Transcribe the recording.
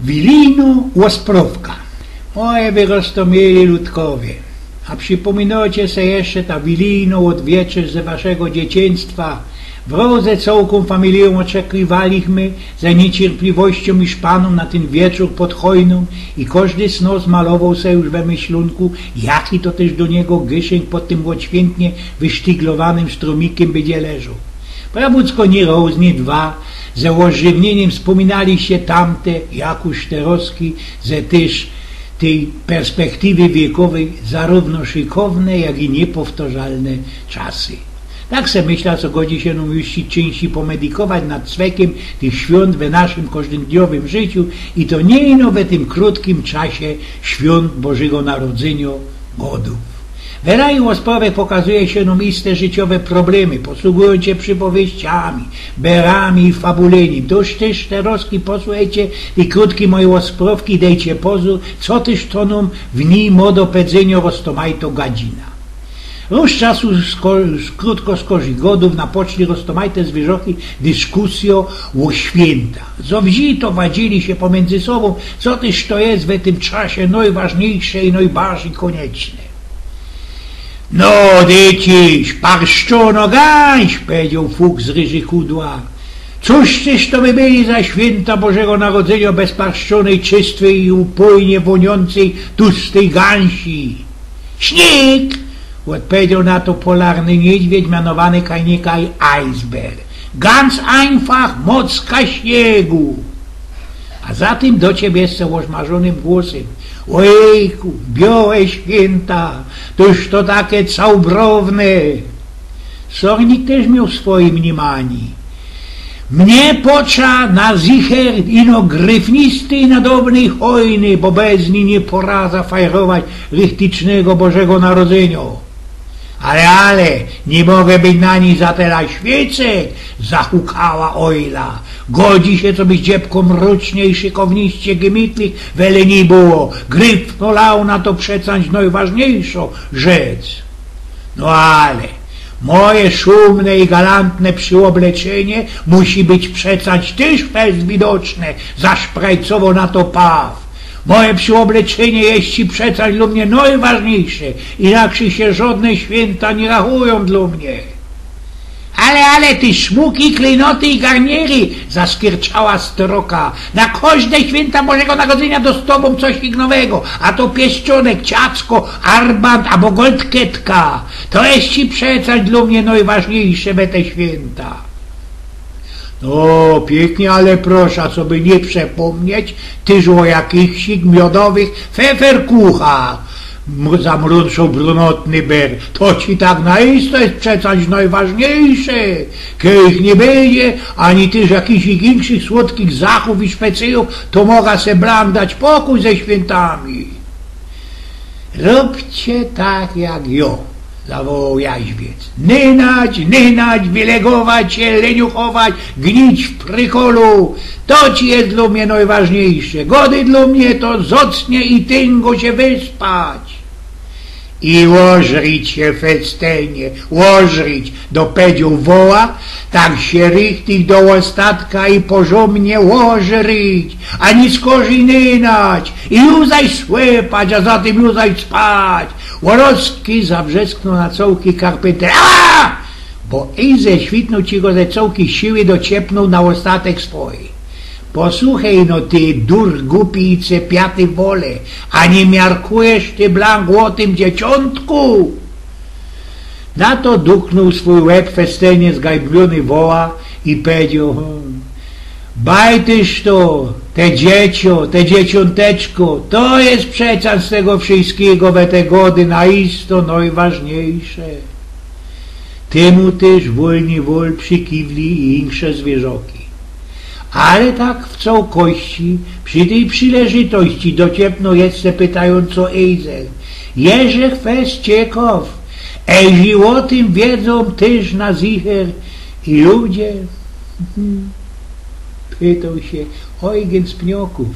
Wilino Łosprovka. Moje wyrostomieli ludkowie, a przypominacie se jeszcze ta Wilino od wieczerzy ze waszego dzieciństwa. W rodze całą familią oczekiwaliśmy za niecierpliwością i szpaną na ten wieczór pod chojną i każdy z nas malował se już we myślunku, jaki to też do niego gyszeń pod tym odświętnie wysztyglowanym strumikiem będzie leżał. Prabucko nie raz, nie dwa, ze ożywnieniem wspominali się tamte, jakuż te roski, ze też tej perspektywy wiekowej zarówno szykowne, jak i niepowtarzalne czasy. Tak se myślał, co godzi się nam już częściej pomedikować nad cwekiem tych świąt w naszym każdodniowym życiu i to nie ino w tym krótkim czasie świąt Bożego Narodzenia godów. W raju Łosprovek pokazuje się nam iste życiowe problemy, posługując się przypowieściami, berami i fabuleniem. Toż też te roski posłuchajcie i krótki moje Łosprovki dejcie pozór, co też to nam w niej modo pedzenia roztomajto gadzina. Róż czasu krótko skorzy godów napoczli roztomajte zwierzochy dyskusjo o święta. Zowzi to wadzili się pomiędzy sobą, co też to jest w tym czasie najważniejsze i najbardziej konieczne. No, dzieciś, parszczono gańś, powiedział Fuk z ryży kudła. Cóż też to by byli za święta Bożego Narodzenia bez parszczonej, czystej i upojnie woniącej, tłustej gęsi? Śnieg! Odpowiedział na to polarny niedźwiedź mianowany kajnikaj Eisberg. Ganz einfach mocka śniegu. A za tym do ciebie z ożmarzonym głosem. Ojejku, białe święta, toż to takie całbrowne. Sornik też miał swoje mniemanie. Mnie pocza na zicher ino gryfnisty i nadobnej hojny, bo bez niej nie pora zafajrować rychtycznego Bożego Narodzenia. Ale, nie mogę być na niej zatela świecek, zahukała ojla. Godzi się, co byś dziebko mrocznie i szykowniście gemytlich wele nie było. Gryf polał na to przecań najważniejszą rzecz. No ale, moje szumne i galantne przyobleczenie musi być przecań też fest widoczne, zaszprajcowo na to paw. Moje przyobleczenie jest ci przecań dla mnie najważniejsze, inaczej się żadne święta nie rachują dla mnie. Ale ty szmuki, klejnoty i garniery, zaskierczała stroka. Na każde święta Bożego Narodzenia do z tobą coś nowego, a to pieszczonek, ciacko, arband albo goldketka. To jest ci przecań dla mnie najważniejsze we te święta. No, pięknie, ale proszę, co by nie przepomnieć, tyż o jakichś miodowych feferkuchach. Zamruczał brunotny ber. To ci tak naisto jest przecań najważniejsze. Kiedy nie będzie, ani też jakichś większych słodkich zachów i szpecyjów, to mogę se bram dać pokój ze świętami. Róbcie tak jak jo, zawołał jaźwiec. Nynać, wylegować się, leniuchować, gnić w prykolu. To ci jest dla mnie najważniejsze. Gody dla mnie to zocnie i tyngo się wyspać. I łożrić się festenie, łożrić, dopedził woła, tak się richtig do ostatka i porządnie łożrić, a nic korzej nynać, i juzaj słypać, a zatem juzaj spać. Łorowski zawrzesknął na cołki Karpenter. A! Bo i ze świtnął ci go ze cołki siły dociepnął na ostatek swój. Posłuchaj no ty, dur głupi i cepiaty wole, a nie miarkujesz ty blank o tym dzieciątku? Na to duknął swój łeb festenie zgajbliony woła i powiedział: bajtyż to, te dzieciąteczko, to jest przecań z tego wszystkiego we te gody naisto najważniejsze. Temu też wolni wol przykiwli i insze zwierzoki. Ale tak w całości, przy tej przyleżytości dociepno jeszcze pytająco Ejzel. Jeżech fest ciekaw, ejzi o tym wiedzą też na zicher i ludzie? Pytał się Eugen z Pnioków.